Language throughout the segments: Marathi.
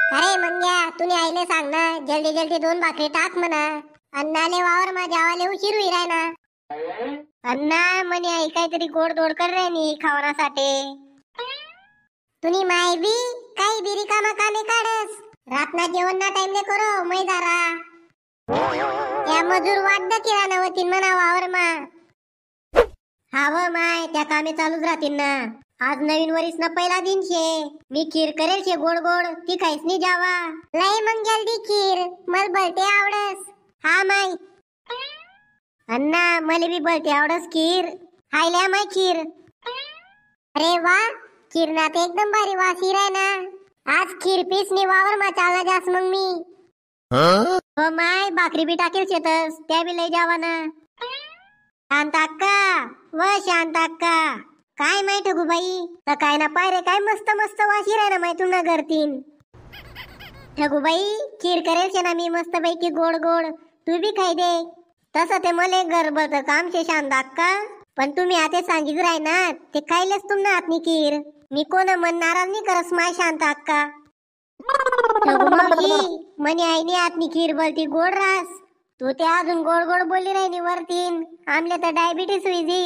अरे मंग्या तुने आईले सांग ना जल्दी जल्दी 2 भाकरी टाक म्हणा. अन्नाले वावर माझ्या आवाले उशीर होई राय ना. अन्ना म्हणे आई काहीतरी गोड दोड कर रे नी खावण्यासाठी. तुनी माय बी काही बिरी कामा कामे काढस. रातना जेवण ना टाइमले करो मैदारा. या मजूर वाद्द किराणा होतीन म्हणा वावर मा. हाव माय त्या कामे चालूच राहतील ना. आज नवीन वरीस ना पहिला दिन शे. मी खीर करेल शे गोड गोड ती खाईस नी जावा. लय मग जल्दी खीर मल भलते आवडस. हा माय अन्ना मले बी भलते आवडस खीर. हायल्या माय खीर. अरे वा खीर ना ते एकदम भारी वासी राय ना. आज खीर पीस नी वावर मा चालना जास मग मी. हो माय भाकरी बी टाकेल शेतस त्या बी लय जावा ना. शांत अक्का व शांत अक्का काय माय ठगू बाई तर काय ना पाय रे काय मस्त मस्त वाशी राय ना माय तुना घरतीन. ठगू बाई खीर करेल शे ना मी मस्त पैकी गोड गोड तू बी खाई दे. तसं ते मले गरबत काम शे शांत अक्का पण तुम्ही आता सांगित राय ना ते खायलेच तुमना हातनी खीर. मी कोण मन नाराज नाही करस माय शांत अक्का. ठगू मावशी मनी आईनी हातनी खीर बोलती गोड रास. तू ते अजून गोड गोड बोलली राहिनी वरतीन आमले तर डायबिटीस हुई.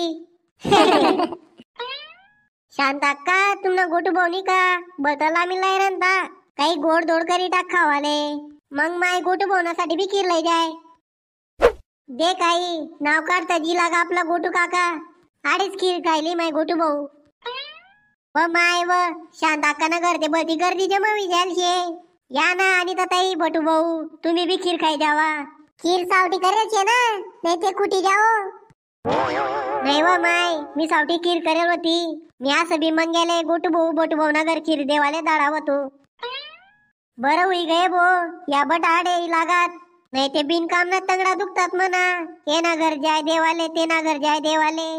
शांत अक्का तुमना गोटू भाऊनी का बतल आम्ही लय रंता काही गोड दोड करी टाक खावाले. मग माय गोटू भाऊनासाठी बी खीर लय जाय. दे काही नाव काढता जी लागा आपला गोटू काका. आडीच खीर खायली माय गोटू भाऊ. व माय व शांत अक्का ना करते बती गर्दी जमावी जाल शे. या ना आणि ताई बटू भाऊ तुम्ही बी खीर खाई जावा. खीर सावटी करायची ना नाही ते कुठी जाओ. नाही व माय मी सावटी खीर करेल होती. मी असं बी मंग्याले गोटू भाऊ बटू भाऊ नगर खीर देवाले दाडा होतो. बरं हुई गये भो या बट आडे लागात नाही ते बिनकाम ना तंगडा दुखतात म्हणा. ये ना घर जाय देवाले ते ना घर जाय देवाले.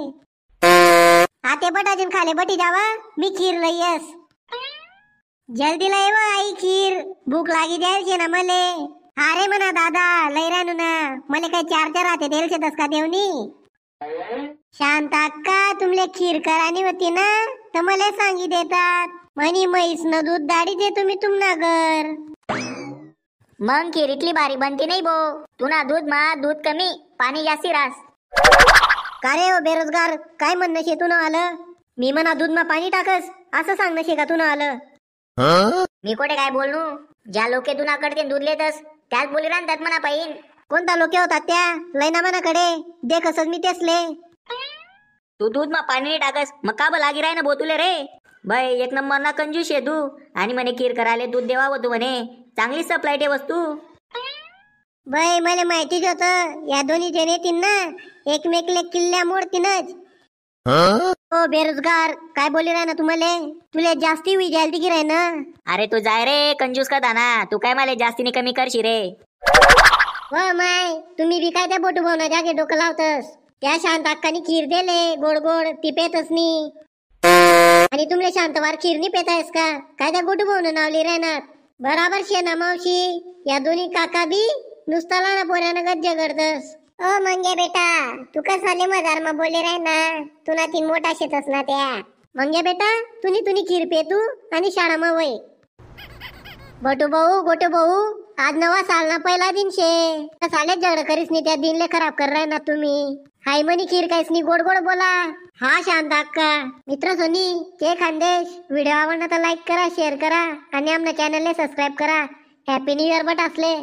आते बटाजन खाले बटी जावा मी खीर लयस. जल्दी लय व आई खीर भूक लागी जाईल शे ना मले. अरे म्हणा दादा लय रानू ना मले काय 4 हाते देल शे दस का देवनी. शांत अक्का तुमले खीर करानी होती ना तर मला सांगी देतात म्हणी म्हैस न दूध दाडी दे तुम्ही तुमना घर. मग खीर इतली भारी बनती नाही भो. तुना दूध मा दूध कमी पाणी जास्ती रास. का रे ओ बेरोजगार काय म्हणणं शे तुन आलं. मी म्हणा दूध मा पाणी टाकस असं सांगणं शे का तुन आलं. मी कोठे काय बोलू. ज्या लोके तुना कडते दूध लेतस त्याच बोली राहतात म्हणा पाहिन. कोणता लोके होतात त्या लैना मनाकडे दे कसच मी तेसले. तू दूध मा पाणी नाही टाकस मग का लागी राय ना बोतुले रे. बाई 1 नंबर ना कंजूस आहे तू. आणि म्हणे खीर करायला दूध देवा तू म्हणे चांगली सप्लाय ठेवस तू. बाई मला माहितीच होत या दोन्ही जण येतील ना एकमेकले किल्ल्या मोडतीनच. ओ बेरोजगार काय बोली राय ना तुम्हाला तुला जास्ती हुई जायला की राय ना. अरे तू जाय रे कंजूस का दाना तू काय मला जास्तीने कमी करशी रे. व माय तुम्ही बी काय त्या बोटू भाऊना जागे डोकं लावतस. त्या शांत अक्कानी खीर देले गोड गोड ती पेतस नी. आणि तुमले शांतवार खीर नी पेतायस का काय त्या गोटू भाऊन नावली राहणार. बराबर शे ना मावशी या दोन्ही काका बी नुसता लहान पोऱ्यानं गज्ज करतस. ओ मंगे बेटा तू कसाले मजार मा बोले राय ना तुना 3 मोठा शेतस ना त्या. मंगे बेटा तुनी खीर पे तू आणि शाळा मा वय. बटू भाऊ गोटू भाऊ आज नवा साल ना पहिला दिन शे. साले झगड करीस नी त्या दिनले खराब कर राय ना तुम्ही. हाय मनी खीर काहीच नी गोड गोड बोला. हा शांत अक्का मित्र सोनी के खानदेश व्हिडिओ आवडला तर लाईक करा शेअर करा आणि आमच्या चॅनलले सबस्क्राईब करा. हॅपी न्यू इयर बट असले.